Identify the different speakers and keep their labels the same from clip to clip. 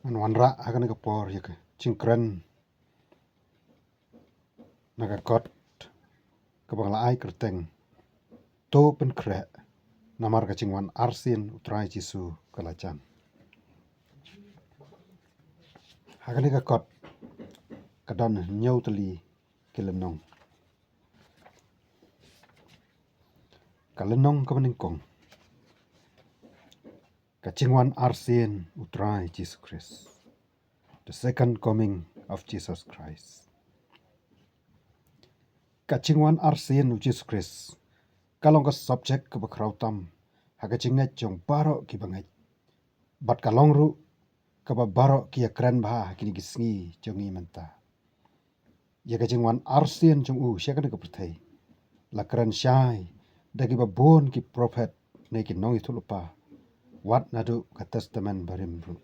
Speaker 1: an wanra akan ka por yak cingkren naga kot ka bangla ai kerteng to pen kre namar ka jingwan arsien TRAI JISU kalacan akan ka kot kadon nyau tali ke LYNNONG ka LYNNONG ka meningkong ka jingwan arsien TRAI JISU Christ, the second coming of Jesus Christ. Ka jingwan arsien Jesus Christ kalong ka subject ka bakrautam haga jinget jong baro ki bangai bat kalong ru ka ba baro ki akran ba kini gisngi jongi menta ya ka jingwan arsien jong syakana ka perthai la kran shai dagi ba bon ki prophet ne ki nong ithulupa wat nadu ka testament barim ru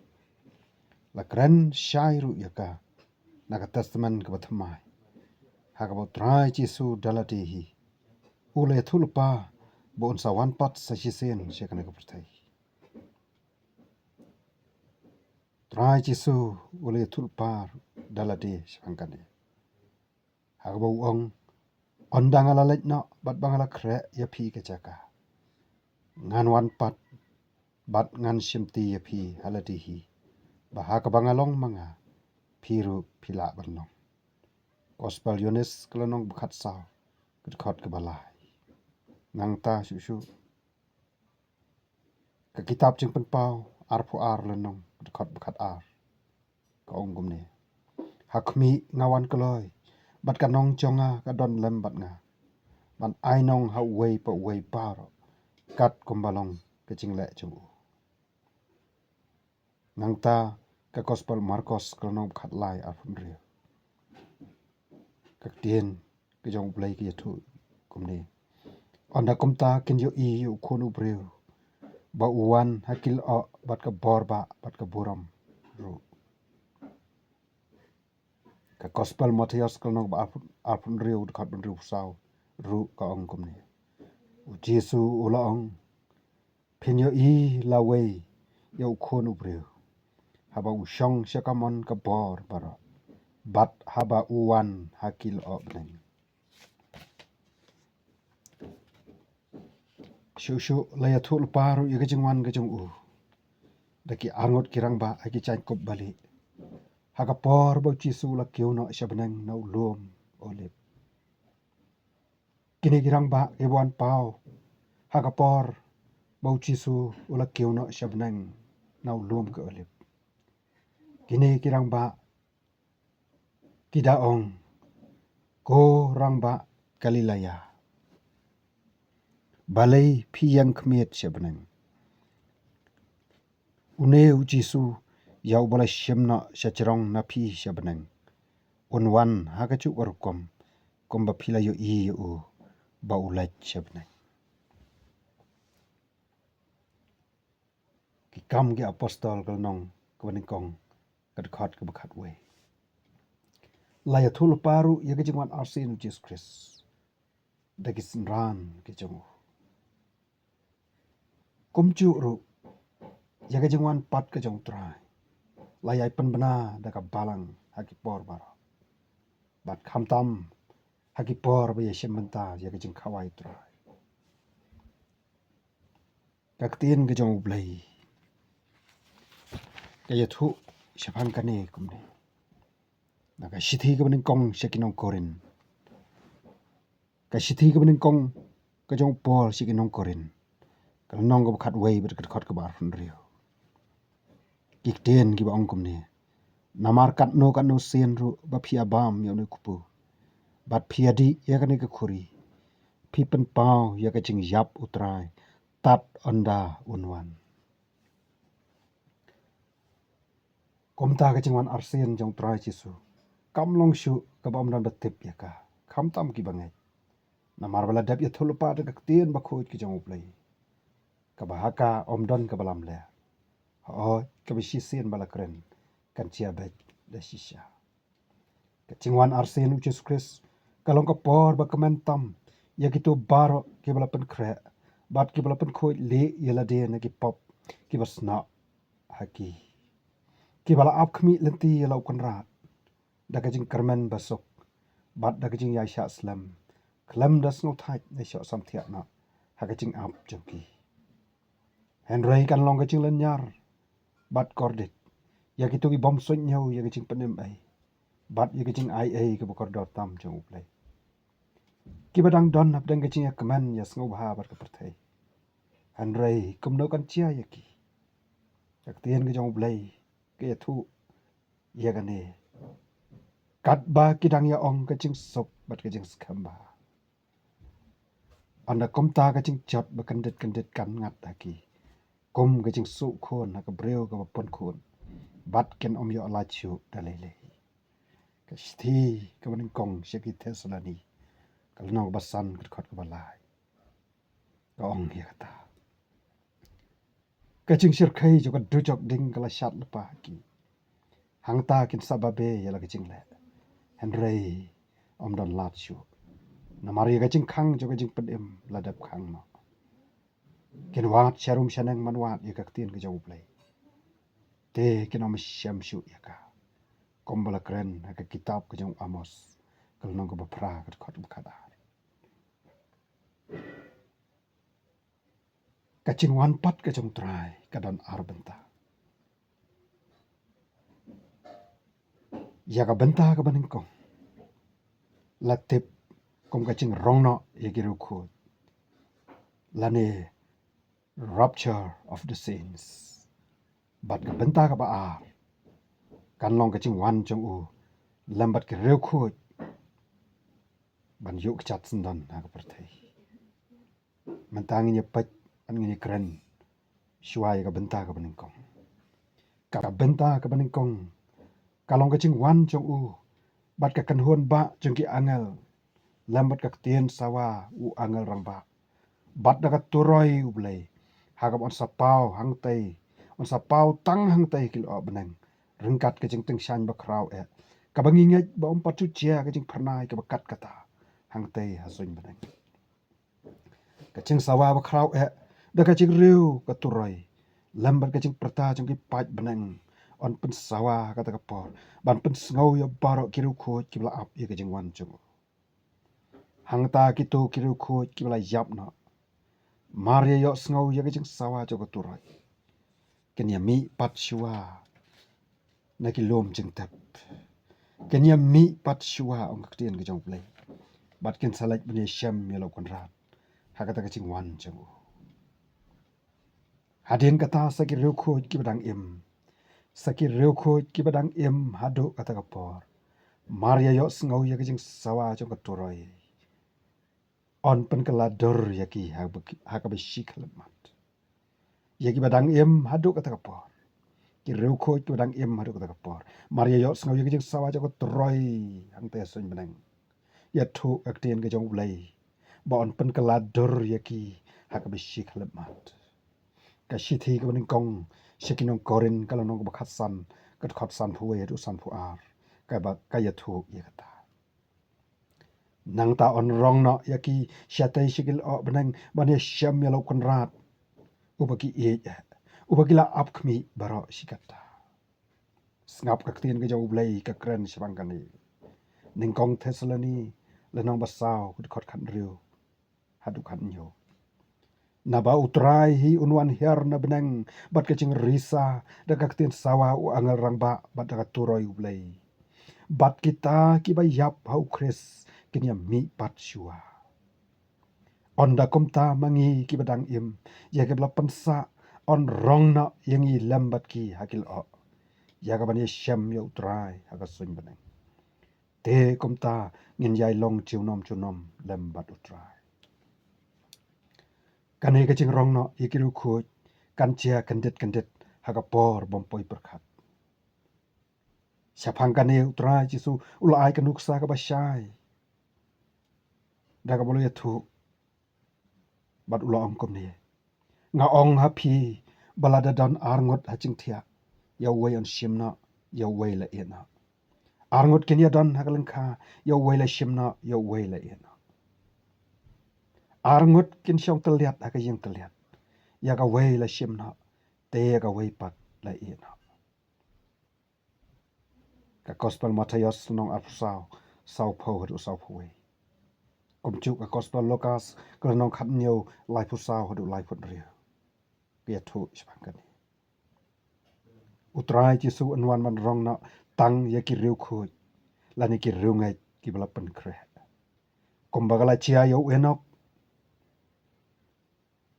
Speaker 1: la kran shai ru yaka na ka testament ka bathamai haga ba TRAI JISU dalatihi ule thulupa bon sawan pat sa shisen syakana ka perthai TRAI JISU ule thulpa dalati syangkane haga ba uong ondang ala letna bat bangala kre ya phi ka chaka ngan wan pat bat ngan shimti ya phi halatihi baha ka bangalong manga phiru phila banong gospel yones klanong bkhat saw khot ka balai nangta shu ka kitab jing pen pau ar phu ar LYNNONG khot bkhat ar ka ongum ne hakmi ngawan kloi bat ka nong chonga ka don lem bat nga ban ai nong ha wei pa wei par kat kumbalong ka jingle chu nangta ka gospel Marcos klanong bkhat lai ar phun ri ka tien ka jong blai ki thu kumne onda kumta kin yo I yu khonu breu ba uwan hakil o bat ka borba bat ka buram ru ka gospel Matthias klanong ba ar phun riu khat bun riu sau ru ka ong kumne Jesu ulaong phin yo I lawei yo khonu breu haba ushong shakamon ka bor bara bat haba uwan hakil o bneng shu laya thul paru yaga jingwan ga jong daki angot kirang ba aki chan kop bali haga por ba Jesu la kiuno shabneng na ulum olip kini kirang ba ewan pau haga por ba Jesu ula kiuno shabneng na ulum ka olip kini kirang ba kidaong ko rang ba Galilaya balai piyang khmiet shabneng uneu Jesu yau bala shimna shachirong na phi shabneng unwan haga chu warukom komba phila yo I u ba ulach shabneng ki kam ge apostol kalnong kwaningkong kad khat ka bakhat we laya thul paru yaga jingwan arsien Jesus Christ dagi sinran ke jongu kumchu ru yaga jingwan pat ka jong TRAI layai penbena daga balang haki por bara bat khamtam haki por ba yeshim menta yaga jing khawai TRAI kaktin ka jong blai kaya thu shapan kane kumne naga shithi ka bening kong shakinong korin ka shithi ka bening kong ka jong por shakinong korin ka nong ka khat wei bet ka khot ka bar hun rio kikten ki ba ong kumne namar kat no sen ru ba phia bam yo ne kupu bat phia di ya ka ne ka khuri phi pen pau ya ka jing yap utrai tat onda unwan komta ka jingwan arsien jong TRAI JISU kamlong shu ka bam ran batip ya ka khamtam ki bangai na marbala dap ya thulupa da kaktin ba khoj ki jong uplai ka bahaka omdon ka balam le o ka bishi sen bala kren kan chia bet da shisha ka jingwan arsien Jesus Christ kalong ka por ba kamentam ya ki to baro ki bala pen kre bat ki bala pen khoj le yela de na ki pop ki basna haki Kibala ap khmi lenti lau konrat. Daga jing kermen basok. Bat daga jing yai sya slam. Klam das ngau thaj na syok sam thiak na. Haga jing ap jengki. Henry kan long ka jing lenyar. Bat kordit. Ya gitu ki bom soñ nhau ya jing penem ai. Bat ya jing ai ke bokor dot tam jeng uplay. Kibadang don ap dang ka jing ya keman ya ngau baha bat ka perthai. Henry kum no kan chia ya ki. Yak tien ke jeng uplay. Ke ya thu ya gane. Kat ba kidang ya ong ka jing sop bat ka jing skamba. Anda kom ta ka jing chot ba kandet kan ngat haki. Kom ka jing su khon ha ka breu ka ba pon khon. Bat ken om yo ala chu dalele. Ka shti ka baning kong shaki tesalani. Kal nong basan ka khot ka balai. Ka ong ya kata. Ka jing shir khai jo ka dujok ding ka la shat lepa haki. Hang ta kin sababe ya la ka jing le. Henry om don lat chu. Namari ka jing khang jo ka jing pedim ladap khang no. Ken wat sharum shanang man wat ya ka tien ka jawab lay. Te ken om syam shu ya ka. Kombala keren ka kitab ka jang Amos. Kal nong ka bapra ka khot ba kada. Ka jing wan pat ka jang trai ka don arbenta. Ya ka benta ka baning kong. Latip kom ka jing rong no ya giru ko. Lane rupture of the saints. Bat ka benta ka ba ar. Kan long ka jing wan jang u. Lambat ka reu ko. Ban yuk chat sendan ha ka perthai. Mentangin ya pat an ngini keren. Shuai ka benta ka baning kong. Ka benta ka baning kong. Kalong ka jing wan jang u. Bat ka kan huan ba jang ki angel. Lambat ka tien sawa u angel rang ba. Bat da ka turoi u blay. Hagap on sapau hang tay. On sapau tang hang tay kilo benang. Ringkat ka jing ting shan ba kraw e. Ka bangingay ba om patu chia ka jing pernay ka bakat kata. Hang tay hasoy benang. Ka jing sawa ba kraw e. Da ka jing riu ka turoi. Lambat ka jing perta jang ki paj benang. On pen sawa kata ka por. Ban pen sngau ya barok kiru kuot kibla ap ya ka jing wan jang. Hang ta kitu kiru kuot kibla yap na. Maria yo sngau ya ka jing sawa jo ka turoi. Kenya mi pat shua. Na ki lom jing tap. Kenya mi pat shua ong kaktien ka jong play. Bat ken salaj bani syam yelo konrat. Hakata ka jing wan jang. Hadin kata sakir reu kuot ki badang im. Sakir reu kuot ki badang im hadu kata ka por. Maria yo sngau ya ka jing sawa jo ka turoi. On pen kala dor ya ki hakabishik lemat. Ya ki badang im hadu kata ka por. Ki reu ko ki badang im hadu kata ka por. Maria yo sngau ya ki jing sawa jo ka turoi. Hang te soñ benang. Ya tu aktien ka jong ulay. Ba on pen kala dor ya ki hakabishik lemat. Ka shithi ka baning kong. Shikinong korin kala nong ka bakhatsan. Kat khotsan puwe ya san pu ar. Ka ya tu ya kata. Nang ta on rong no ya ki syatay shikil o benang bani syam ya lau konrat. Ubagi iya. Ubagi la ap kmi baro shikata. Sngap ka ktien ka jauh blay ka keren sibangkani. Ningkong tesalani lenong basaw kut kot kan riu. Hadu kan nyo. Naba utrai hi unwan her na benang bat kacing risa da ka ktien sawa u angal rang ba bat da ka turoi blay. Bat kita kiba yap hau kres kenya mi pat shua. Onda komta mangi ki badang im. Ya ke bela pensa on rong na yang i lambat ki hakil o. Ya ka bani syam ya utrai haka soñ benang. Te komta ngin yai long chunom lambat utrai. Kane ka jing rong na ikiru kuj. Kan chia kandet haka por bompoi berkat. Siapang kane utrai jisu ulai kanuksa ka basyai. Daga bolo ya tu. Bat ula ong kom ni. Nga ong hapi balada don arngot haching tia. Ya way on shimna ya way la ina. Arngot kenya don hakalengka ya way la shimna ya way la ina. Arngot kin syong teliat hakayeng teliat. Ya ka way la shimna te ya ka way pat la ina. ka gospel Matius nong apsau sau pho hadu sau phoi kum chu ka gospel Lucas ka nong khat nyo lai phu sau hadu lai phut ria kia thu spang kan utrai Jisu anwan man rong na tang ya ki riu khoi lani ki riu ngai ki bala pen kre kum bagala chia yo enok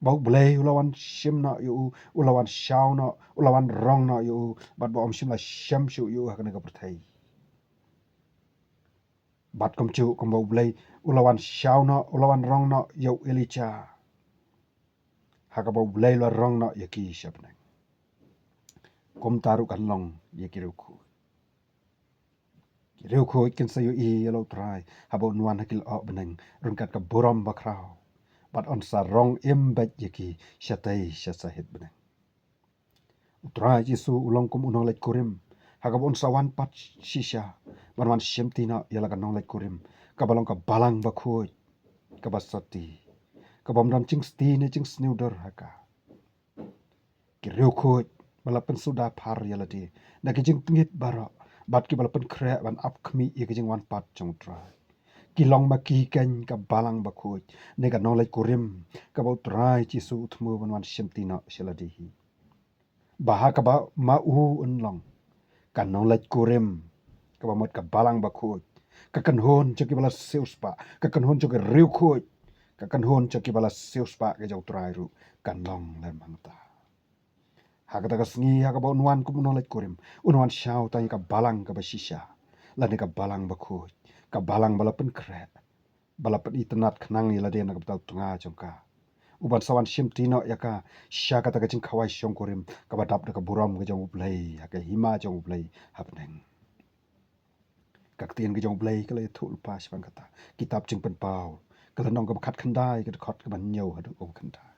Speaker 1: bau blei ulawan shim na yu ulawan shau na ulawan rong na yu bat ba om shim la sham shu yu hakane ka perthai bat kom chu kom bau blei ulawan shau na ulawan rong na yu elicha haka bau blei la rong na yaki shabne kom taru kan long yaki riu khu kin sayu i yelo trai habo nuan hakil o beneng rungkat ka buram bakrao bat on sa rong imbet yaki shatai shasahit beneng utrai Jisu ulong kum unong lek kurim hagab on sawan pat shisha banwan shemtina yala ka nong lek kurim kabalong ka balang bakhuj kabasati kabam dan ching sti ne ching snudor haka ki riu khu balapen suda phar yala di na ki jing tingit bara bat ki balapen kre ban ap khmi ye ki jing wan pat chong trai ki long ma ki ken ka balang bakhuj ne ka nong lek kurim ka bau trai Jisu thmu banwan shemtina shaladi hi baha ka ba ma u unlong kan nong lek kurim ka ba mot ka balang bakhuj ka kan hon cho ki bala seuspa ka kan hon cho ki riu khuj ka kan hon cho ki bala seuspa ke jau trai ru kan long le mangta haka ta sngi haka ba unwan kum nong lek kurim unwan shau ta ka balang ka ba shisha la ni ka balang bakhuj ka balang bala pen kre bala pen itnat khnang ila de na ka tal tunga chongka uban sawan shim tino yaka shaka ta ka jing khawai shong kurim ka ba dap ka buram ka jau blai haka hima jau blai hapneng kak tien ke jong blai kale thul pas bang kata kitab jing pen pau kala nong ka khat khandai ka khot ka ban nyau hadu om khandai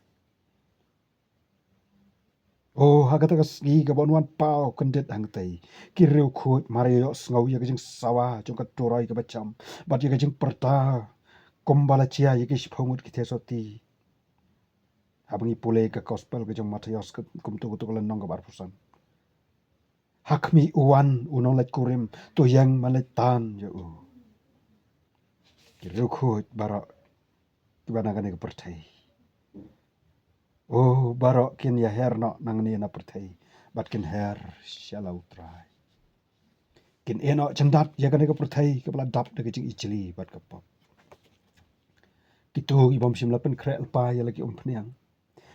Speaker 1: oh hagata ka sgi ka bonwan pau kandet hang tai ki riu khut mario sngo ya ka jing sawa jong ka torai ka bacham bat ya ka jing perta kombala chia ya ki shphongut ki thesoti habangi pule ka gospel ka jong Matius ka kumtu tu kala nong ka bar pusan hakmi uwan unong lek kurim to yang malet tan ya u riu khut bara kibana ka ne ka perthai oh bara kin ya her no nang ni na perthai bat kin her shalau trai kin eno chandat ya ka ne ka perthai ka bla dap de ka jing ichli bat ka pop kitu i bom shim la pen krel pa ya la ki phniang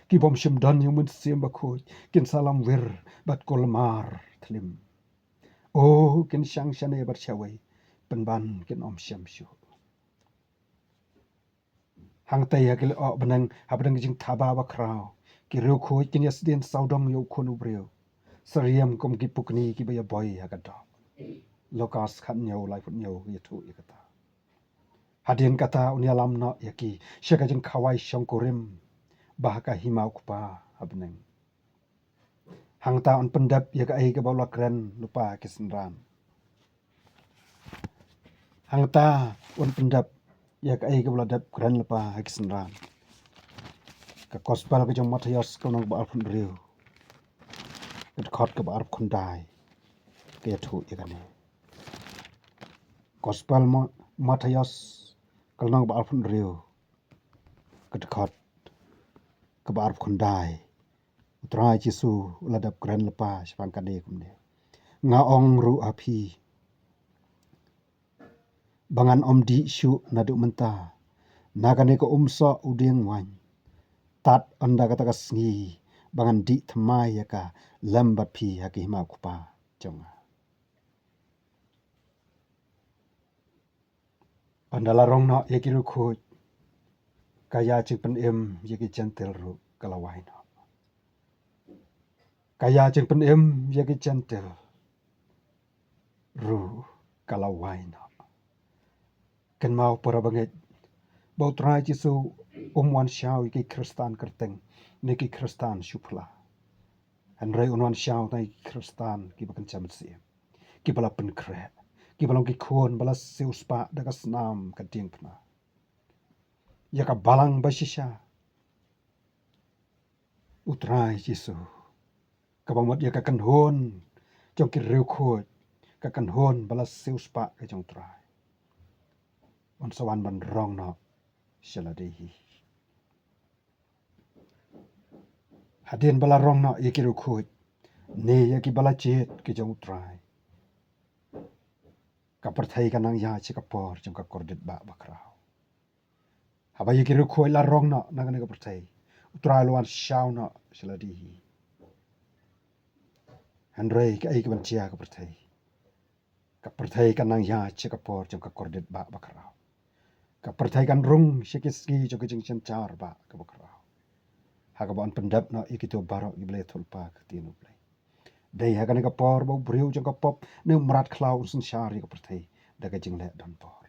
Speaker 1: ki bom shim dan yung mun sim ba khoj kin salam wir bat kolmar thlim oh kin shang shane bat chawai pen ban kin om sham shu hang tai ya kil o benang habdang jing thaba ba krao ki riu khoj kin yasdin saudong yo khonu breu sariam kom ki pukni ki ba ya boy ha ka do lokas khan nyo lai phut nyo ye thu ye kata hadin kata unia lam no yaki shaka jing khawai shong kurim bahaka himau kupa habneng hangta on pendap ya ka ai ka bawla kren lupa kisenran hangta on pendap ya ka ai ka bawla dap kren lupa kisenran ka gospel ka jong Matius ka nong ba alfun riu ka khot ka ba arp khundai ke thu ya ka ne gospel Matius ka nong ba alfun riu ka khot ka ba arp khundai TRAI JISU ladap kren lepa spang kade kumne nga ong ru api bangan om di shu nadu menta nagane ko umso uding wan tat anda kata ka sngi bangan di thmai ya ka lambat phi haki hima kupa chonga andala rong no yakiru khoj kaya ching pen em yaki gentle ru kalawai no kaya ching pen em yaki gentle ru kalawai no kan mau para banget bau TRAI JISU wan shau ki kristan kerteng neki kristan shupla an rai wan shau tai kristan ki bakan cham si ki bala pen kre ki balong ki khon bala seuspa daga snam ka ding pna ya ka balang bashisha TRAI JISU ka bamot ya ka kan hon jong ki riu khoj ka kan hon bala seus pa ka jong trai on sawan ban rong no shaladehi hadin bala rong no yikiru khut ne yaki bala chet ki jong trai ka perthai ka nang ya chi ka por jong ka kordit ba bakrao haba yikiru khoi la rong no nang ka perthai utrai luan shau no shaladehi handrei ka ai ka ban chia ka perthai ka nang ya chi ka por jong ka kordit ba bakrao ka perthai kan rung shikiski jong ka jing chen char ba ka bakrao hagabon pendap no ikito barok ible thulpa katinu play dei hagane ka por bo briu jong ka pop ne mrat khlau sun shari ka perthai daga jingle don por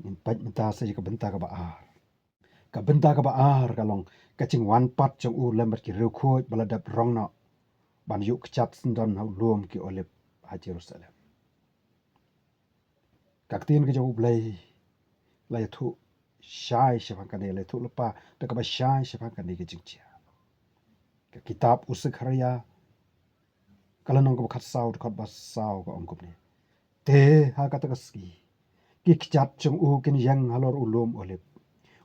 Speaker 1: in pat menta se ka benta ka ba ar ka benta ka ba ar ka long ka ching wan pat jong u lembat ki riu khoi baladap rong no ban yuk chat sndon hau luom ki olip ha Jerusalem kaktin ka jong play lai thu shai shafan kane lai thu lupa da ka ba shai shafan kane ki jingchia ka kitab usikharya kala nong ko khat saw khot ba saw ko ongkop ni te ha ka ta ski ki kchat chung u kin yang halor ulum olip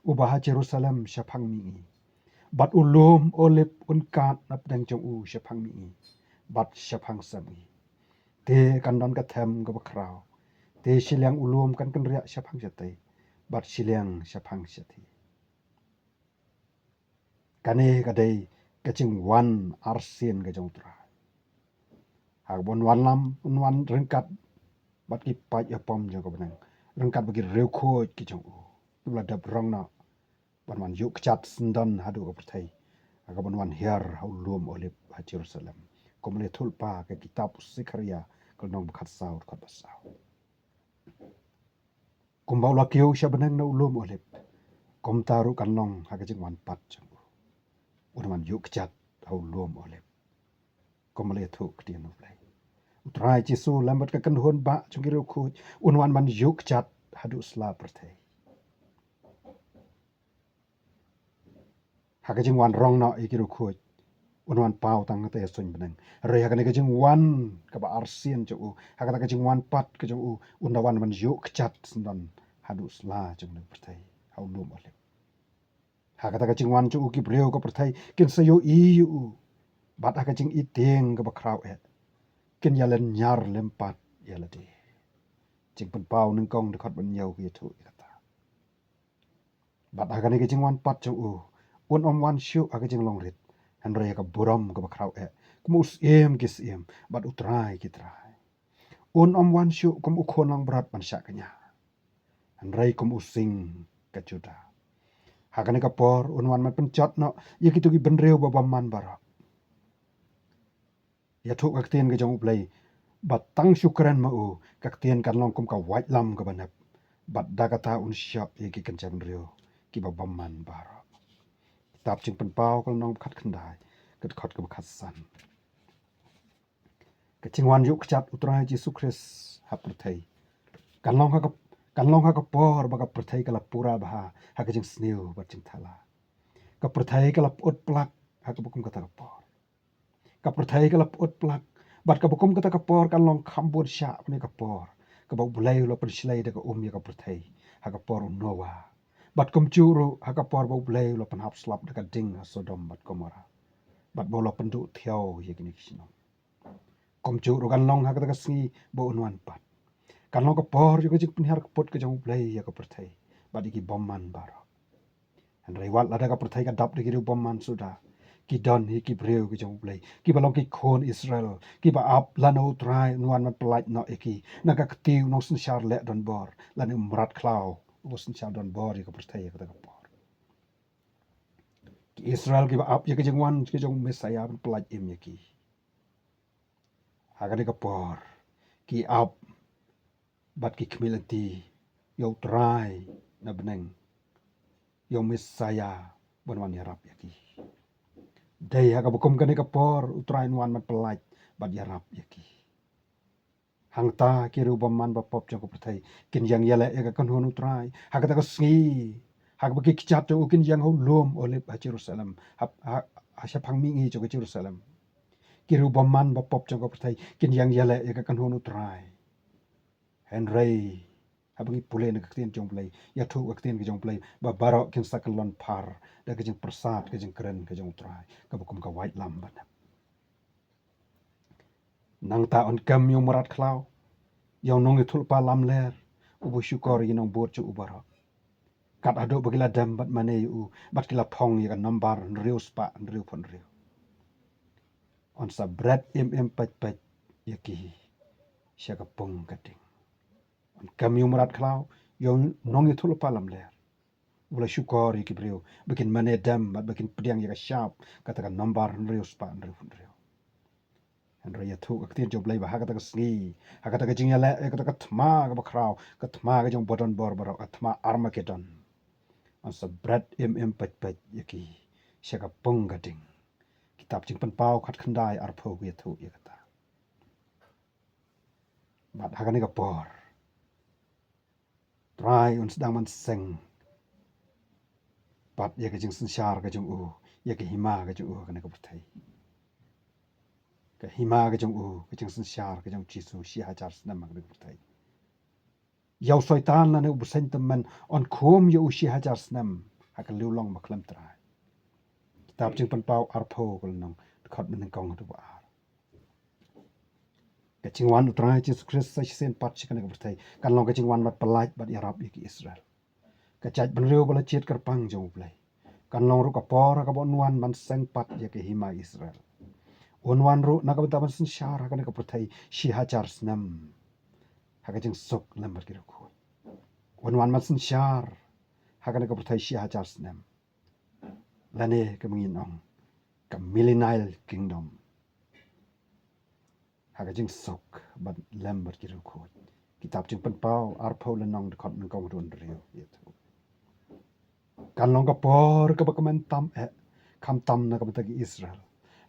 Speaker 1: u ba Jerusalem shafang mi bat ulum olip un kat nap dang chung u shafang mi bat shafang sami te kan don ka them ko ba kraw te shiliang ulum kan ria shafang jatai bat shiliang shafang shati kane ka dei ka ching wan arsien ka jong tra hagbon wan lam un wan rengkat bat ki pai ya pom jo ko benang rengkat bagi reu khoi ki jong u tula dap rong na ban wan yuk chat sndon hadu ko perthai hagbon wan hiar hau lum olip ha Jerusalem komle thulpa ka kitab sikharya kal nong khat saw khat basaw kumbau la kiu sha benang na ulum olip kom taru kan long ha ka jing wan pat jong u wan yuk chat hau lum olip komle thuk ti no play TRAI JISU lambat ka kan hon ba chung kiru khut unwan man yuk chat hadu sla perthai haka jing wan rong no ikiru khut unwan pau tang te sun benang re haka ne ka jing wan ka ba arsien chu haka ka jing wan pat ka chu unwan man yuk chat sndon hadu sla chung ne perthai hau lum ole haka ka jing wan chu ki breu ka perthai kin sa yo i yu bat haka jing i teng ka ba kraw et kin yalan nyar lempat yalade jing pen pau neng kong de khot ban nyau ki thu kata bat agane ke jing wan pat chu un om wan shu aga jing long rit han re ka buram ka bakrau e kumus em kis em bat utrai ki trai un om wan shu kum u khonang brat ban sha kanya han re kum using ka juda hagane ka por un wan man pen chat no yikitu ki ben reu ba man bara ya thu ka tien ka jong play bat tang syukran ma u kak tien kan long kum ka white lam ka banap bat dagata un shop ye ki kan jam rio ki ba bamman bara tap ching pen pau kan long khat khandai kat khat ka khat san ka chingwan yu kchat utrai jisu kris ha perthai kan long ha ka por ba ka perthai ka la pura ba ha ka jing sneu ba ching thala ka perthai ka la ut plak ha ka bukum ka ta por ka perthai ka la ut plak bat ka bukum kata ka por kan long khambur sha ne ka por ka ba bulai lo per slai de ka ya ka perthai ha ka por nowa bat kum churu ha ka por ba bulai lo pen hap slap de ka ding sodom bat komora bat bo lo pendu thiau ye kini kisino kum churu kan long ha ka si bo unwan pat kan long ka por yo ka jik pen har ka pot ka jong bulai ya ka perthai bat iki bomman bara han rewat la da ka perthai ka dap de ki bomman suda ki don hi ki breu ki jong play ki balong ki khon Israel ki ba ap lano trai nuan man plait no eki na ka tiu no sin char le don bor lan mrat klau was sin char don bor ki perthai ka ka por ki Israel ki ba ap ye ki jong wan ki jong Messiah man plait im ye ki ha ka por ki ap bat ki kmilanti yo trai na beneng yo Messiah bon wan yarap ye ki dei ha ka bukum ka ne ka por utrai nuan man pelaj bat yarap yaki hang ta ki ru bam man ba pop jong ko perthai kin yang yala e ka kan hon utrai ha ka ta ka sngi ha ka ki chat to kin yang ho lom ole ba Jerusalem ha sha phang mi ngi jo Jerusalem kiru baman ba pop jong ko thai kin yang yale ya kan honu trai henry abangi pule na katin jong play ya thu katin ke jong play ba baro kin sakalon par da ke jing persat ke jing keren ke jong trai ka bukum ka white lam ban nang ta on kam yung marat klau yaw nong itul pa lam ler ubu syukor yinong bot chu ubara kat ado bagila dam bat mane yu bat kila pong ya kan nambar riu spa riu pon riu on sa bread pat ya ki sya ka pong kating on kam yung marat klau yaw nong itul pa lam ler wala syukor ya ki briu bikin mane dam bat bikin pediang ya ka syap katakan nambar riu spa riu pon riu Andra ya thu aktir job lai bah kata kesngi hakata ke jingya le kata ke thma ke bakrau ke thma ke jong bodon bor bor thma armageddon asa bread pat yaki syaka pong gading kitab jing pen pau khat khandai arpho ya thu ya kata bat hakani ka por try uns sedang man seng bat ya ke jing sensyar ke jong u ya ke hima ke jong u kana ka putai ke hima ke jong u ke jing sensyar ke jong jisu si hajar senam mag ka putai yaw soitan la ne u sentiment on khom ya u si hajar senam hakal liulong maklam trai kitab jing pen pau arpho kul nong khot men kong tu ba ke jingwan utrai Jesus Christ sa sen pat chi kana ka putai kan long ke jingwan bat pelaj bat Arab ki Israel ke chaj ban riu bala chet karpang jong play kan long ru ka por ka bon wan man seng pat ya ke hima Israel onwan ru na ka bataban sin shara kana ka putai si hajar senam haka jing sok lambar ki ko onwan man sin shar haka na ka putai si hajar senam lane ka mungin ong ka millennial kingdom haka jing sok bat lambar ki ko kitab jing pen pau arpho lenong de khot men kong run riu yetu kan long ka por ka bakaman tam kam tam na ka batagi Israel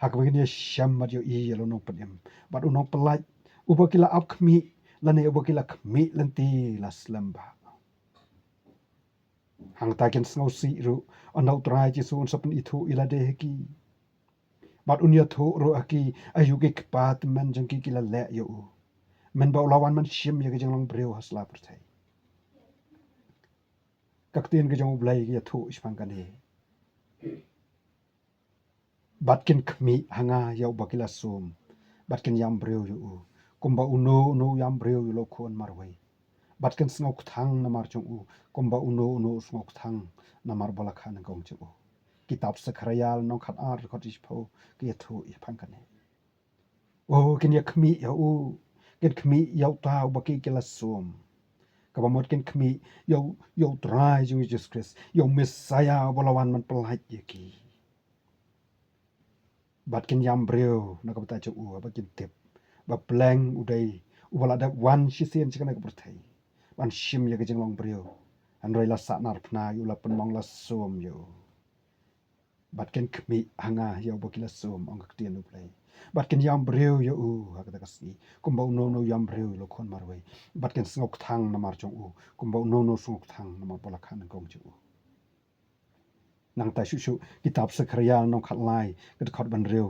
Speaker 1: hak begini syam mat yo i lo nong pedem bat unong pelaj ubakila ap khmi lane ubakila khmi lenti las lamba hang takin snau si ru onau trai jisu un sapen itu ila de heki bat unya thu ru aki ayu ke kpat men jeng ki kila le yo men ba lawan man syam ya ke jeng long breu hasla pertai kaktin ke jong blai ke thu ispang kan he batkin khmi hanga yau bakila sum batkin yam breu yu kumba uno yam breu yu lo khon marwai batkin snok thang na mar chung u kumba uno snok thang na mar bala khan ngong chu kitab sakhrayal no khat ar khot is pho ke thu i phang kan o kin ya khmi ya u kin khmi yau ta baki kila sum ka ba mot kin khmi yau trai ju Jesus Christ yau messiah balawan man pelaj ki batkin yam breu na ka bata chu u bakin tip ba pleng udai ubala da wan shisen chikana ka perthai ban shim ya ke jeng long breu an roi la sa nar phna yu la pen mong la som yo batkin khmi hanga yo bakila som ong ka tien u play batkin yam breu yo u ha ka ka si kumba no yam breu lo khon marwai batkin snok thang na mar chong u kumba no snok thang na mar bola khan ngong chu nang ta shu kitab sakhrayal nong khat lai ka khot ban reu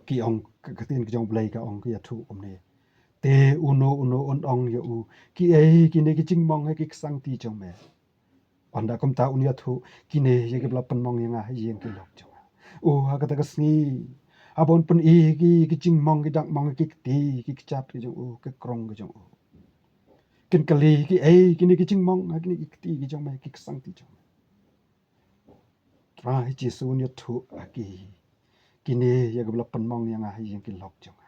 Speaker 1: ki ong ka tin ki jong blai ka ong ki thu om ne te uno on ong yo u ki ei ki ne ki ching mong he ki sang ti chong me onda kom ta unia thu ki ne ye ki bla pan mong yang a yen ki lok chong o ha ka ta ka sni abon pen e ki ching mong ki dak mong ki ti ki chat ki jong u ki krong ki jong u kin kali ki ei ki ne ki ching mong ha ki ne ki ti ki jong me ki sang ti chong TRAI JISU nya thu aki kini ya gabla penmong yang ah yang ki lok jong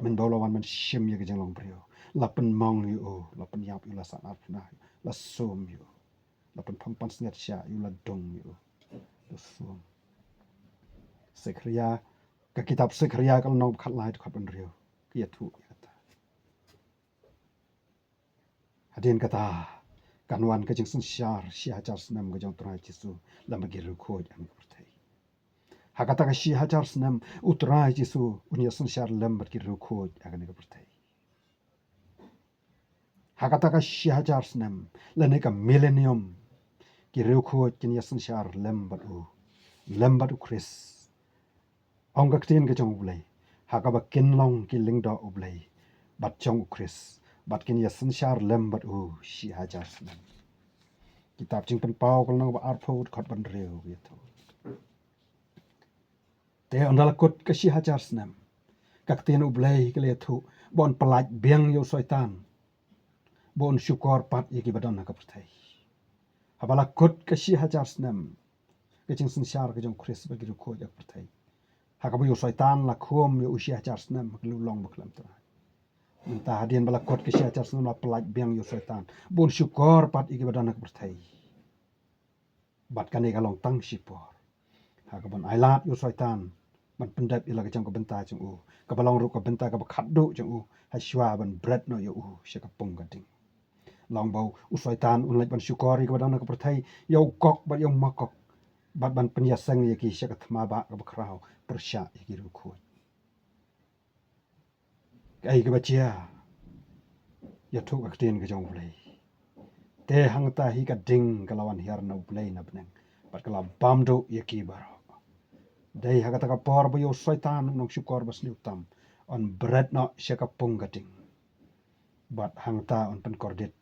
Speaker 1: men bolawan man shim ya jeng long brio la penmong yu la pen yap yu la sa na na la som yu la pen pam pan snget sha yu la dong yu la som sekria ka kitab sekria kal nom khat lai khat ban rio ki thu kata hadin kata kanwan ka jeng sun shar shi hajar snam ga jong TRAI JISU la magir ko an kurtai hakata ka shi hajar snam TRAI JISU unya sun shar lam bar ki ko agan ga kurtai hakata ka shi hajar snam la ne ka millennium ki ko kin ya sun shar lam bar u Chris ong ka tin ka jong ublei ha ka ba kin long ki ling do ublei bat jong Chris bat kin ya sin shar lem bat u shi hajar snam kitab jing pen pau kal nang ba ar phot khot ban reu ye tho te ondal kot ka shi hajar snam kak tin ublei ke le thu bon palaj beng yo soitan bon syukor pat ye ki badan ka perthai habala kot ka shi hajar snam ke jing sin shar ka jong Chris ba giru ko jak perthai hakabu yo soitan la khom yo usia hajar snam lu long baklam tra minta hadian bala kot ke shi hajar snam la palaj beng yo soitan bon syukor pat ye ki badan ka perthai bat kan ka long tang sipor hakabon ailat yo soitan man pendap ila ka jang ko benta jang u ka balong ru ka benta ka khat do jang u haswa ban bread no yo u she ka pung ka ding long bau u soitan un lek ban syukori ka badan ka perthai yo kok ba yo makok bat ban penyasang ye ki she ka thma ba ka krau persya ye ki ru khu ai ka bachia ya thu ka tin ka jang ulei te hang ta hi ka ding ka lawan hiar na ulei na beneng bat ka la bam do ye ki baro dai hagata ka por bo yo soitan nong syukor bas ni utam on bread no shaka pungating bat hangta on pen kordit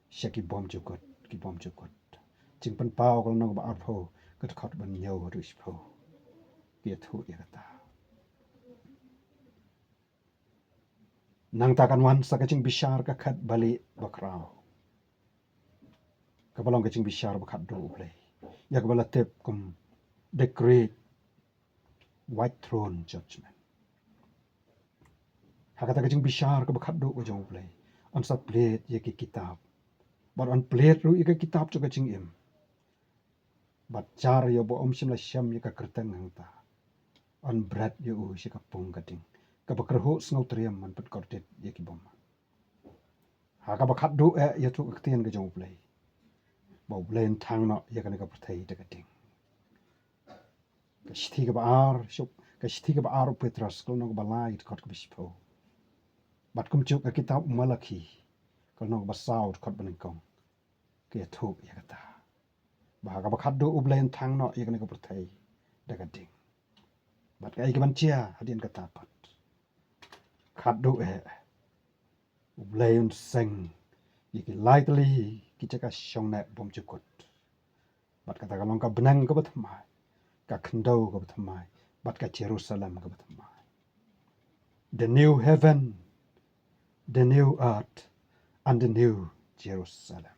Speaker 1: shaki bom jukot ki bom jukot jing pen pau kal nong ba arpho kat khot ban yo rush pho ki thu ya ta nang ta kan wan sa ka jing bishar ka khat bali bakrao ka balong ka jing bishar ba khat do play yak bala tep kum the great white throne judgment hakata ka jing bishar ka bakhat do ko jong play on sa plate ye ki kitab but on plate ru ye ka kitab cho ka jing im but char yo bo om sim la sham ye ka kerteng hang ta on bread ye u she ka pung ka ding ka bakar ho snau triam man pat kortet ye ki bom ha ka bakhat do ye tu ka tien ka jong play bo blen thang no ye ka ne ka prthai ta ka ding ka shthi ka ba ar shop ka shthi ka ba ar petras ko no ba light kot ka bispo bat kum chuk ka kitab malaki ko no ba saut kot ban kong ke thu ye ka ta ba ka ba khat do ublen thang no ye ka ne ka prthai da ka ding bat ka ai ka ban chia hadin ka ta pat khat do ublen seng ye ki lightly ki chaka shong na bom chukot bat ka ta ka long ka benang ka ba thmai ka khndo ka ba thmai bat ka Jerusalem ka ba thmai the new heaven the new earth and the new Jerusalem